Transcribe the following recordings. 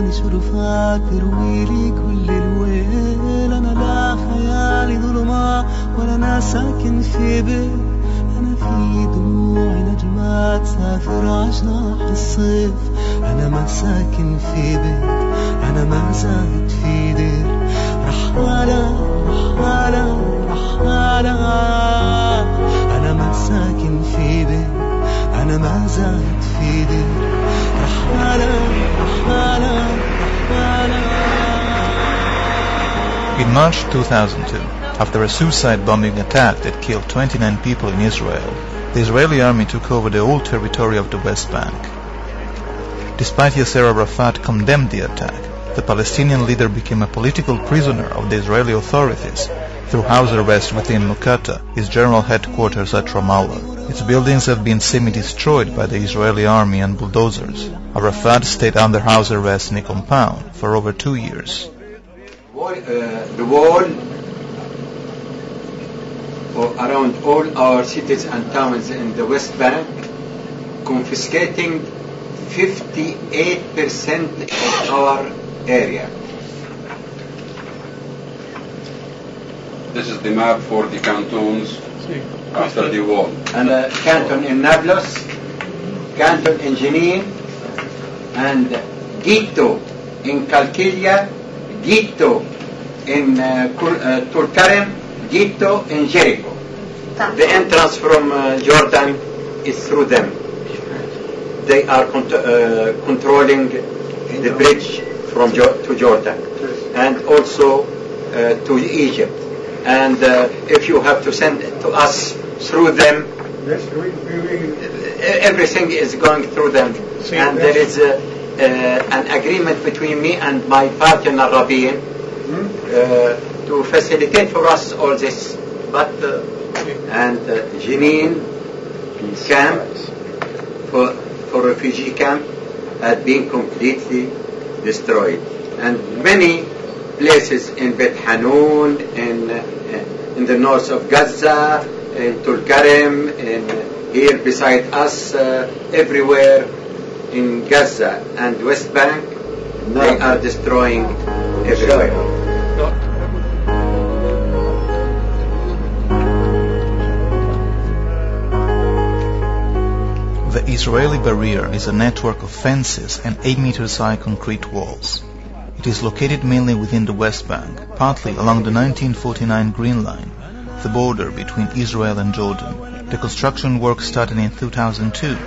عندي شرفات تروي لي كل الويل. أنا لا خيالي ظلمة ولا أنا ساكن في بيت، أنا في دموعي نجمات سافر عجناح الصيف. أنا ما ساكن في بيت، أنا ما زاهد في دير. رحالة رحالة رحالة، أنا ما ساكن في بيت، أنا ما زاهد في دير. رحالة رحالة رحالة. In March 2002, after a suicide bombing attack that killed 29 people in Israel, the Israeli army took over the whole territory of the West Bank. Despite Yasser Arafat condemned the attack, the Palestinian leader became a political prisoner of the Israeli authorities through house arrest within Muqata, his general headquarters at Ramallah. Its buildings have been semi-destroyed by the Israeli army and bulldozers. Arafat stayed under house arrest in a compound for over 2 years. The wall around all our cities and towns in the West Bank, confiscating 58% of our area. This is the map for the cantons after the war. And canton in Nablus, canton in Jenin, and Gitto in Kalkilia, Gitto in Tulkarem, Gitto in Jericho. The entrance from Jordan is through them. They are controlling the bridge from to Jordan and also to Egypt. And if you have to send it to us through them, everything is going through them. And there is an agreement between me and my partner Rabin to facilitate for us all this. But and Jenin camp for refugee camp had been completely destroyed, and many places in Beit Hanun, in the north of Gaza, in Tulkarem, here beside us, everywhere in Gaza and West Bank, they are destroying everywhere. The Israeli barrier is a network of fences and 8 meters high concrete walls. It is located mainly within the West Bank, partly along the 1949 Green Line, the border between Israel and Jordan. The construction work started in 2002,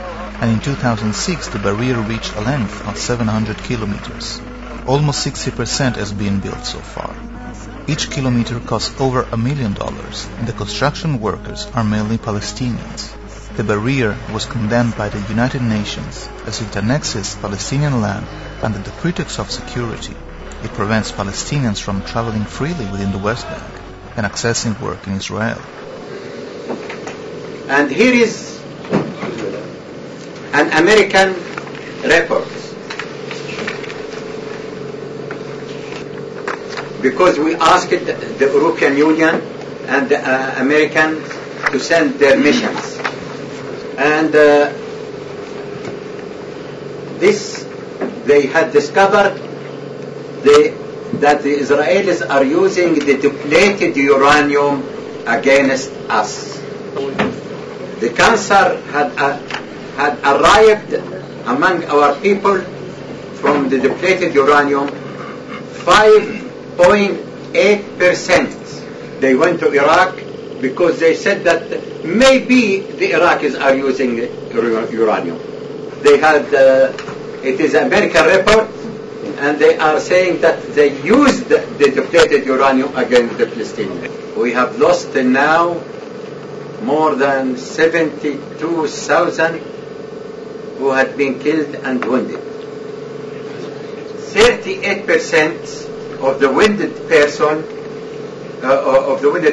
and in 2006 the barrier reached a length of 700 kilometers. Almost 60% has been built so far. Each kilometer costs over $1 million, and the construction workers are mainly Palestinians. The barrier was condemned by the United Nations as it annexes Palestinian land under the pretext of security. It prevents Palestinians from traveling freely within the West Bank and accessing work in Israel. And here is an American report. Because we asked the European Union and the Americans to send their missions. And this, they had discovered that the Israelis are using the depleted uranium against us. The cancer had arrived among our people from the depleted uranium, 5.8%. They went to Iraq because they said that maybe the Iraqis are using uranium. They had, it is an American report, and they are saying that they used the depleted uranium against the Palestinians. We have lost now more than 72,000 who had been killed and wounded. 38% of the wounded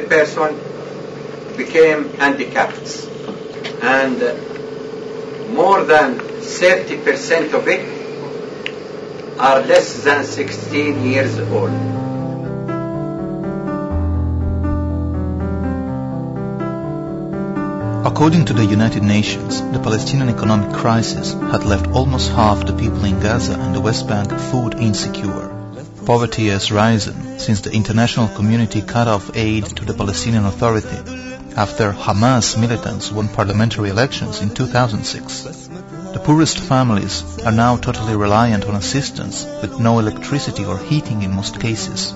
person became handicapped, and more than 30% of it are less than 16 years old. According to the United Nations, the Palestinian economic crisis had left almost half the people in Gaza and the West Bank food insecure. Poverty has risen since the international community cut off aid to the Palestinian Authority after Hamas militants won parliamentary elections in 2006. The poorest families are now totally reliant on assistance with no electricity or heating in most cases.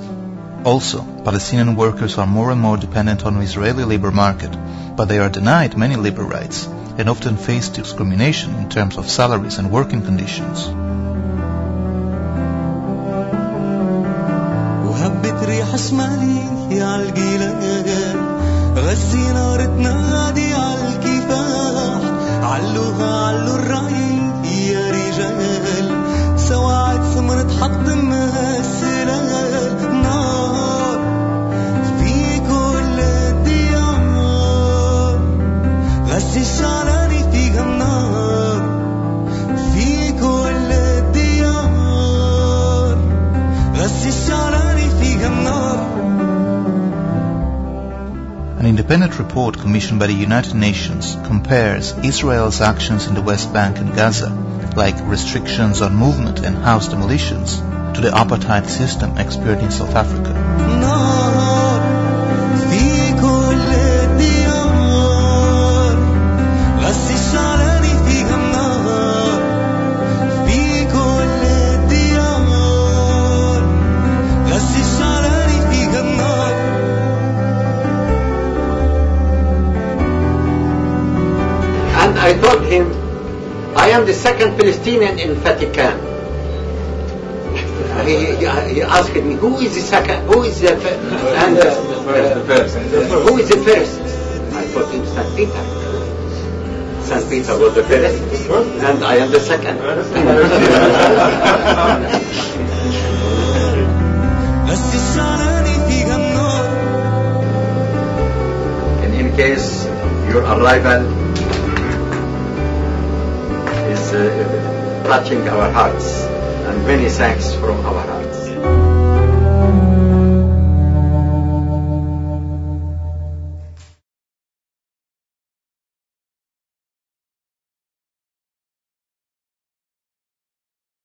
Also, Palestinian workers are more and more dependent on the Israeli labor market, but they are denied many labor rights and often face discrimination in terms of salaries and working conditions. وهبت ريح شمالي عالجيلان غزي نار تنادي عالكفاح علوها علو الرأي يا رجال سواعد ثمر تحطم السلال نار في كل الديار غزي الشعلاني فيها النار في كل الديار غزي الشعلاني فيها النار. An independent report commissioned by the United Nations compares Israel's actions in the West Bank and Gaza, like restrictions on movement and house demolitions, to the apartheid system experienced in South Africa. I told him, I am the second Palestinian in Vatican. He asked me, who is the second? Who is the first? And who is the first? I told him, St. Peter. St. Peter was the first, and I am the second. And in case your arrival is touching our hearts, and many thanks from our hearts.